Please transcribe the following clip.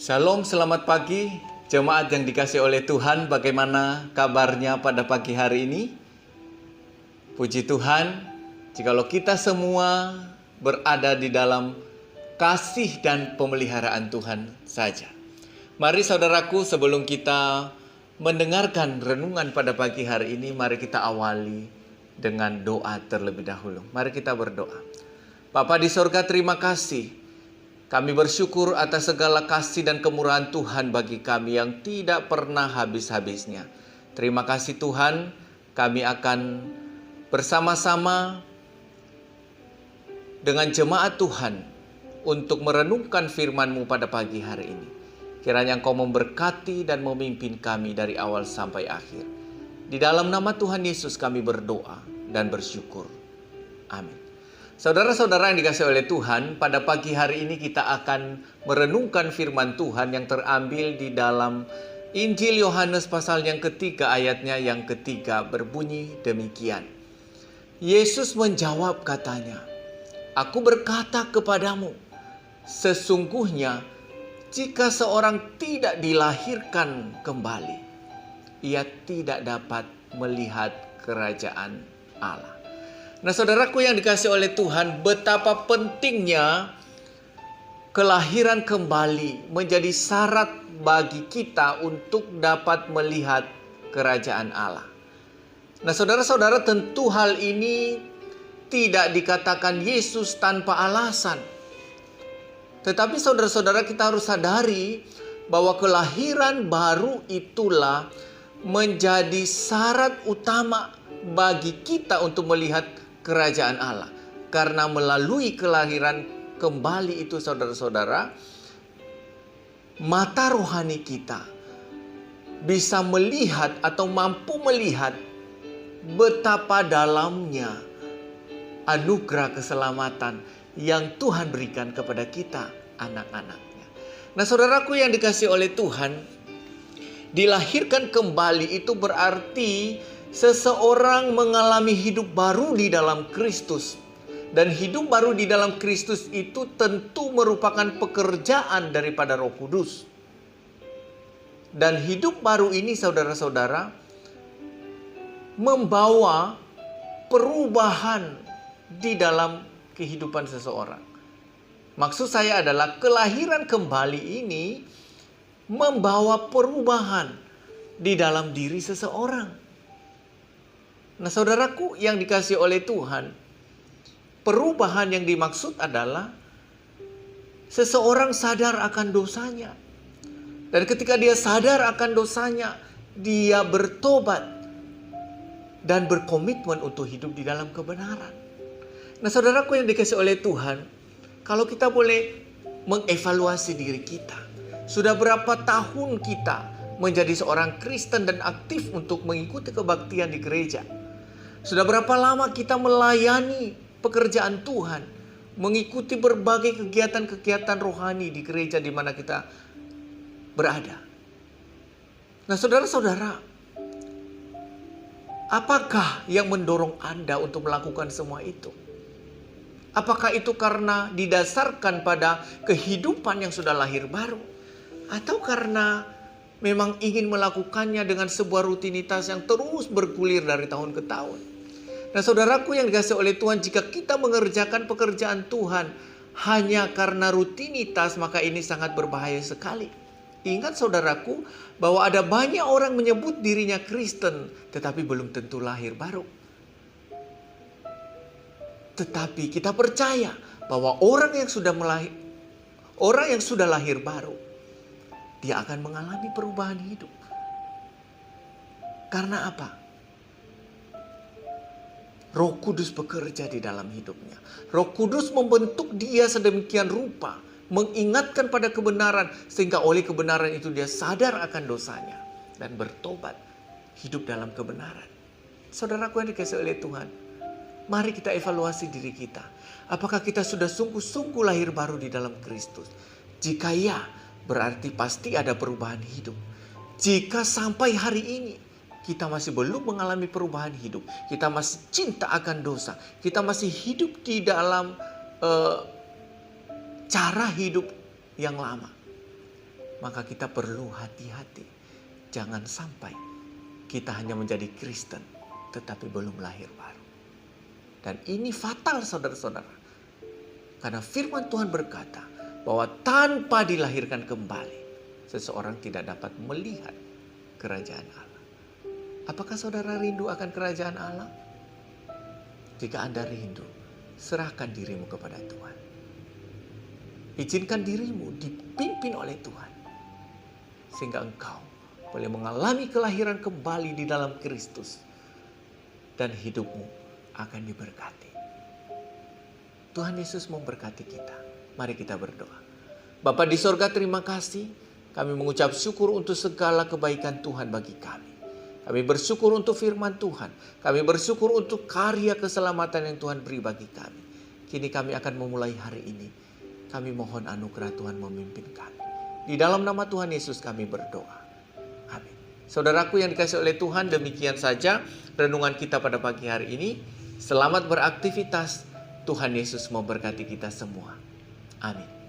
Shalom, selamat pagi. Jemaat yang dikasih oleh Tuhan, bagaimana kabarnya pada pagi hari ini? Puji Tuhan, jikalau kita semua berada di dalam kasih dan pemeliharaan Tuhan saja. Mari saudaraku, sebelum kita mendengarkan renungan pada pagi hari ini, mari kita awali dengan doa terlebih dahulu. Mari kita berdoa. Bapa di sorga, terima kasih. Kami bersyukur atas segala kasih dan kemurahan Tuhan bagi kami yang tidak pernah habis-habisnya. Terima kasih Tuhan, kami akan bersama-sama dengan jemaat Tuhan untuk merenungkan firman-Mu pada pagi hari ini. Kiranya Engkau memberkati dan memimpin kami dari awal sampai akhir. Di dalam nama Tuhan Yesus kami berdoa dan bersyukur. Amin. Saudara-saudara yang dikasihi oleh Tuhan, pada pagi hari ini kita akan merenungkan firman Tuhan yang terambil di dalam Injil Yohanes pasal yang ketiga, ayatnya yang ketiga, berbunyi demikian. Yesus menjawab katanya, "Aku berkata kepadamu, sesungguhnya jika seorang tidak dilahirkan kembali, ia tidak dapat melihat kerajaan Allah." Nah, saudaraku yang dikasihi oleh Tuhan, betapa pentingnya kelahiran kembali menjadi syarat bagi kita untuk dapat melihat kerajaan Allah. Nah, saudara-saudara, tentu hal ini tidak dikatakan Yesus tanpa alasan. Tetapi saudara-saudara, kita harus sadari bahwa kelahiran baru itulah menjadi syarat utama bagi kita untuk melihat kerajaan Allah. Karena melalui kelahiran kembali itu, saudara-saudara, mata rohani kita bisa melihat atau mampu melihat betapa dalamnya anugerah keselamatan yang Tuhan berikan kepada kita, anak-anaknya. Nah, saudaraku yang dikasihi oleh Tuhan, dilahirkan kembali itu berarti seseorang mengalami hidup baru di dalam Kristus. Dan hidup baru di dalam Kristus itu tentu merupakan pekerjaan daripada Roh Kudus. Dan hidup baru ini, saudara-saudara, membawa perubahan di dalam kehidupan seseorang. Maksud saya adalah kelahiran kembali ini membawa perubahan di dalam diri seseorang. Nah, saudaraku yang dikasihi oleh Tuhan, perubahan yang dimaksud adalah seseorang sadar akan dosanya. Dan ketika dia sadar akan dosanya, dia bertobat dan berkomitmen untuk hidup di dalam kebenaran. Nah, saudaraku yang dikasihi oleh Tuhan, kalau kita boleh mengevaluasi diri kita, sudah berapa tahun kita menjadi seorang Kristen dan aktif untuk mengikuti kebaktian di gereja? Sudah berapa lama kita melayani pekerjaan Tuhan, mengikuti berbagai kegiatan-kegiatan rohani di gereja di mana kita berada? Nah, saudara-saudara, apakah yang mendorong Anda untuk melakukan semua itu? Apakah itu karena didasarkan pada kehidupan yang sudah lahir baru? Atau karena memang ingin melakukannya dengan sebuah rutinitas yang terus bergulir dari tahun ke tahun? Nah, saudaraku yang dikasihi oleh Tuhan, jika kita mengerjakan pekerjaan Tuhan hanya karena rutinitas, maka ini sangat berbahaya sekali. Ingat saudaraku, bahwa ada banyak orang menyebut dirinya Kristen, tetapi belum tentu lahir baru. Tetapi kita percaya bahwa orang yang sudah lahir baru, dia akan mengalami perubahan hidup. Karena apa? Roh Kudus bekerja di dalam hidupnya. Roh Kudus membentuk dia sedemikian rupa, mengingatkan pada kebenaran, sehingga oleh kebenaran itu dia sadar akan dosanya dan bertobat, hidup dalam kebenaran. Saudaraku yang dikasihi oleh Tuhan, mari kita evaluasi diri kita. Apakah kita sudah sungguh-sungguh lahir baru di dalam Kristus? Jika ya, berarti pasti ada perubahan hidup. Jika sampai hari ini kita masih belum mengalami perubahan hidup, kita masih cinta akan dosa, kita masih hidup di dalam cara hidup yang lama, maka kita perlu hati-hati. Jangan sampai kita hanya menjadi Kristen tetapi belum lahir baru. Dan ini fatal saudara-saudara. Karena firman Tuhan berkata bahwa tanpa dilahirkan kembali, seseorang tidak dapat melihat kerajaan Allah. Apakah saudara rindu akan kerajaan Allah? Jika Anda rindu, serahkan dirimu kepada Tuhan. Izinkan dirimu dipimpin oleh Tuhan. Sehingga engkau boleh mengalami kelahiran kembali di dalam Kristus. Dan hidupmu akan diberkati. Tuhan Yesus memberkati kita. Mari kita berdoa. Bapa di sorga, terima kasih. Kami mengucap syukur untuk segala kebaikan Tuhan bagi kami. Kami bersyukur untuk firman Tuhan. Kami bersyukur untuk karya keselamatan yang Tuhan beri bagi kami. Kini kami akan memulai hari ini. Kami mohon anugerah Tuhan memimpin kami. Di dalam nama Tuhan Yesus kami berdoa. Amin. Saudaraku yang dikasihi oleh Tuhan, demikian saja renungan kita pada pagi hari ini. Selamat beraktivitas. Tuhan Yesus memberkati kita semua. Amin.